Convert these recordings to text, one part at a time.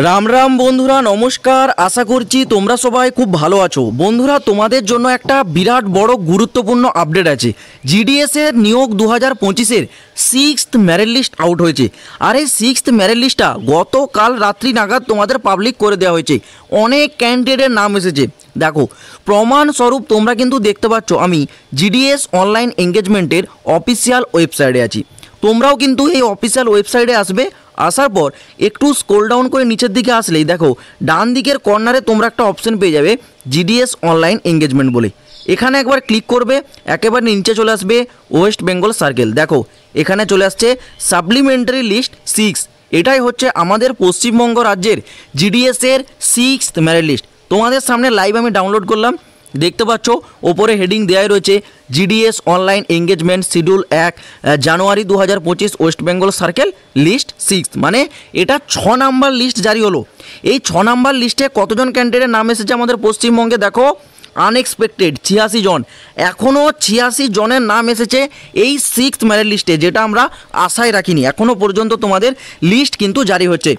রাম রাম বন্ধুরা, নমস্কার। আশা করছি তোমরা সবাই খুব ভালো আছো। বন্ধুরা, তোমাদের জন্য একটা বিরাট বড় গুরুত্বপূর্ণ আপডেট আছে। জিডিএস এর নিয়োগ 2025-এর 6th মেরিট লিস্ট আউট হয়েছে। আর এই 6th মেরিট লিস্টটা গতকাল রাত্রি নাগাদ তোমাদের পাবলিক করে দেওয়া হয়েছে। অনেক ক্যান্ডিডেটের নাম এসেছে। দেখো, প্রমাণস্বরূপ তোমরা কিন্তু দেখতে পাচ্ছ আমি জিডিএস অনলাইন এঙ্গেজমেন্টের অফিসিয়াল ওয়েবসাইটে আছি। তোমরাও কিন্তু এই অফিসিয়াল ওয়েবসাইটে আসবে। আসার পর একটু স্ক্রল ডাউন করে নিচের দিকে আসলেই দেখো ডান দিকের কর্নারে তোমরা একটা অপশন পেয়ে যাবে জিডিএস অনলাইন এঙ্গেজমেন্ট বলে। এখানে একবার ক্লিক করবে, একেবারে নিচে চলে আসবে ওয়েস্ট বেঙ্গল সার্কেল। দেখো এখানে চলে আসছে সাপ্লিমেন্টারি লিস্ট 6। এটাই হচ্ছে আমাদের পশ্চিমবঙ্গ রাজ্যের জিডিএস এর 6th মেরিট লিস্ট। তোমাদের সামনে লাইভ আমি ডাউনলোড করলাম। দেখতে পাচ্ছ ওপরে হেডিং দেওয়াই রয়েছে জিডিএস অনলাইন এঙ্গেজমেন্ট শিডিউল 1 জানুয়ারি 2025 ওয়েস্ট বেঙ্গল সার্কেল লিস্ট 6। মানে এটা 6 নাম্বার লিস্ট জারি হলো। এই 6 নাম্বার লিস্টে কতজন ক্যান্ডিডেটের নাম এসেছে আমাদের পশ্চিমবঙ্গে? দেখো আনএক্সপেক্টেড 86 জন। এখনও 86 জনের নাম এসেছে এই 6th মেরিট লিস্টে, যেটা আমরা আশায় রাখিনি। এখনও পর্যন্ত তোমাদের লিস্ট কিন্তু জারি হচ্ছে।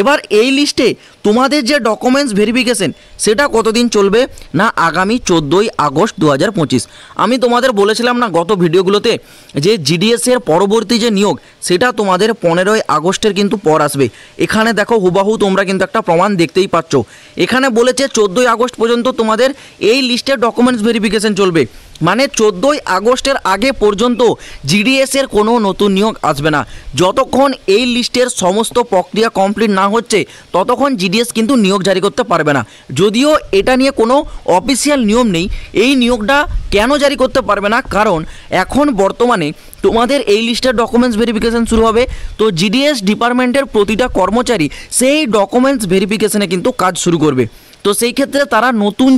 এবার এই লিস্টে তোমাদের যে ডকুমেন্টস ভেরিফিকেশন সেটা কতদিন চলবে না, আগামী 14ই আগস্ট 2025। আমি তোমাদের বলেছিলাম না গত ভিডিওগুলোতে যে জিডিএস এর পরবর্তী যে নিয়োগ সেটা তোমাদের 15ই আগস্টের কিন্তু পর আসবে। এখানে দেখো হুবাহু তোমরা কিন্তু একটা প্রমাণ দেখতেই পাচ্ছ। এখানে বলেছে 14ই আগস্ট পর্যন্ত তোমাদের এই লিস্টের ডকুমেন্টস ভেরিফিকেশন চলবে। মানে 14ই আগস্টের আগে পর্যন্ত জিডিএস এর কোনো নতুন নিয়োগ আসবে না। যতক্ষণ এই লিস্টের সমস্ত প্রক্রিয়া কমপ্লিট না হচ্ছে ততক্ষণ জিডিএস কিন্তু নিয়োগ জারি করতে পারবে না। যদিও এটা নিয়ে কোনো অফিসিয়াল নিয়ম নেই এই নিয়োগটা কেন জারি করতে পারবে না, কারণ এখন বর্তমানে তোমাদের এই লিস্টের ডকুমেন্টস ভেরিফিকেশন শুরু হবে। তো জিডিএস ডিপার্টমেন্টের প্রতিটা কর্মচারী সেই ডকুমেন্টস ভেরিফিকেশনে কিন্তু কাজ শুরু করবে। তো সেই ক্ষেত্রে তারা নতুন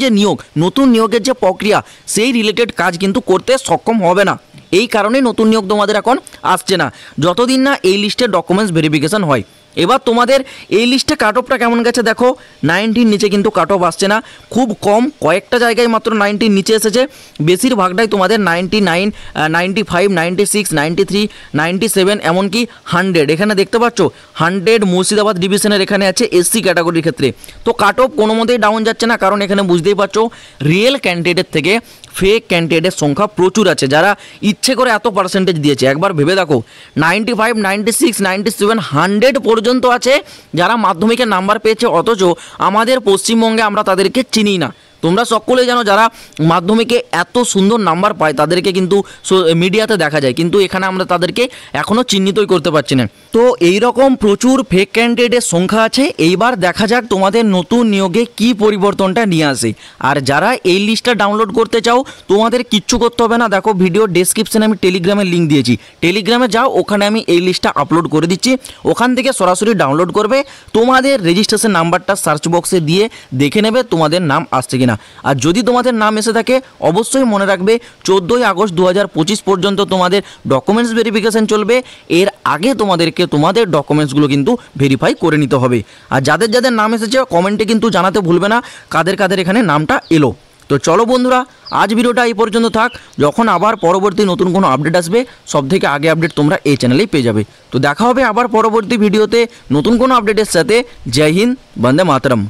নিয়োগের যে প্রক্রিয়া সেই রিলেটেড কাজ কিন্তু করতে সক্ষম হবে না। এই কারণে নতুন নিয়োগ তোমাদের এখন আসছে না যতদিন না এই লিস্টের ডকুমেন্টস ভেরিফিকেশন হয়। এবার তোমাদের এই লিস্টে কাট অফটা কেমন গেছে দেখো, 90 নিচে কিন্তু কাট অফ আসছে না, খুব কম কয়েকটা জায়গায় মাত্র 90 নিচে এসেছে। বেশিরভাগটাই তোমাদের 99, 95, 96, 93, 97 এমনকি 100। এখানে দেখতে পাচ্ছ 100 মুর্শিদাবাদ ডিভিশনের এখানে আছে এসসি ক্যাটাগরির ক্ষেত্রে। তো কাট অফ কোনো মতেই ডাউন যাচ্ছে না, কারণ এখানে বুঝতেই পারছো রিয়েল ক্যান্ডিডেটের থেকে ফেক ক্যান্ডিডেটের সংখ্যা প্রচুর আছে, যারা ইচ্ছে করে এত পার্সেন্টেজ দিয়েছে। একবার ভেবে দেখো 95, 96, 97, 100 পর্যন্ত আছে যারা মাধ্যমিকের নাম্বার পেয়েছে, অথচ আমাদের পশ্চিমবঙ্গে আমরা তাদেরকে চিনি না। তোমরা সকলেই জানো যারা মাধ্যমিকে এত সুন্দর নাম্বার পায় তাদেরকে কিন্তু মিডিয়াতে দেখা যায়, কিন্তু এখানে আমরা তাদেরকে এখনও চিহ্নিতই করতে পারছি না। তো এই রকম প্রচুর ফেক ক্যান্ডিডেটের সংখ্যা আছে। এইবার দেখা যাক তোমাদের নতুন নিয়োগে কি পরিবর্তনটা নিয়ে আসে। আর যারা এই লিস্টটা ডাউনলোড করতে চাও তোমাদের কিচ্ছু করতে হবে না। দেখো ভিডিও ডেসক্রিপশনে আমি টেলিগ্রামের লিঙ্ক দিয়েছি, টেলিগ্রামে যাও, ওখানে আমি এই লিস্টটা আপলোড করে দিচ্ছি। ওখান থেকে সরাসরি ডাউনলোড করবে, তোমাদের রেজিস্ট্রেশন নাম্বারটা সার্চ বক্সে দিয়ে দেখে নেবে তোমাদের নাম আসছে কিনা। আর যদি তোমাদের নাম এসে থাকে অবশ্যই মনে রাখবে 14ই আগস্ট 2025 পর্যন্ত তোমাদের ডকুমেন্টস ভেরিফিকেশন চলবে। এর আগে তোমাদেরকে তোমাদের ডকুমেন্টসগুলো কিন্তু ভেরিফাই করে নিতে হবে। আর যাদের যাদের নাম এসেছে কমেন্টে কিন্তু জানাতে ভুলবে না কাদের কাদের এখানে নামটা এলো। তো চলো বন্ধুরা, আজ ভিডিওটা এই পর্যন্ত থাক। যখন আবার পরবর্তী নতুন কোনো আপডেট আসবে সবথেকে আগে আপডেট তোমরা এই চ্যানেলেই পেয়ে যাবে। তো দেখা হবে আবার পরবর্তী ভিডিওতে নতুন কোনো আপডেটের সাথে। জয় হিন্দ, বন্দে মাতরম।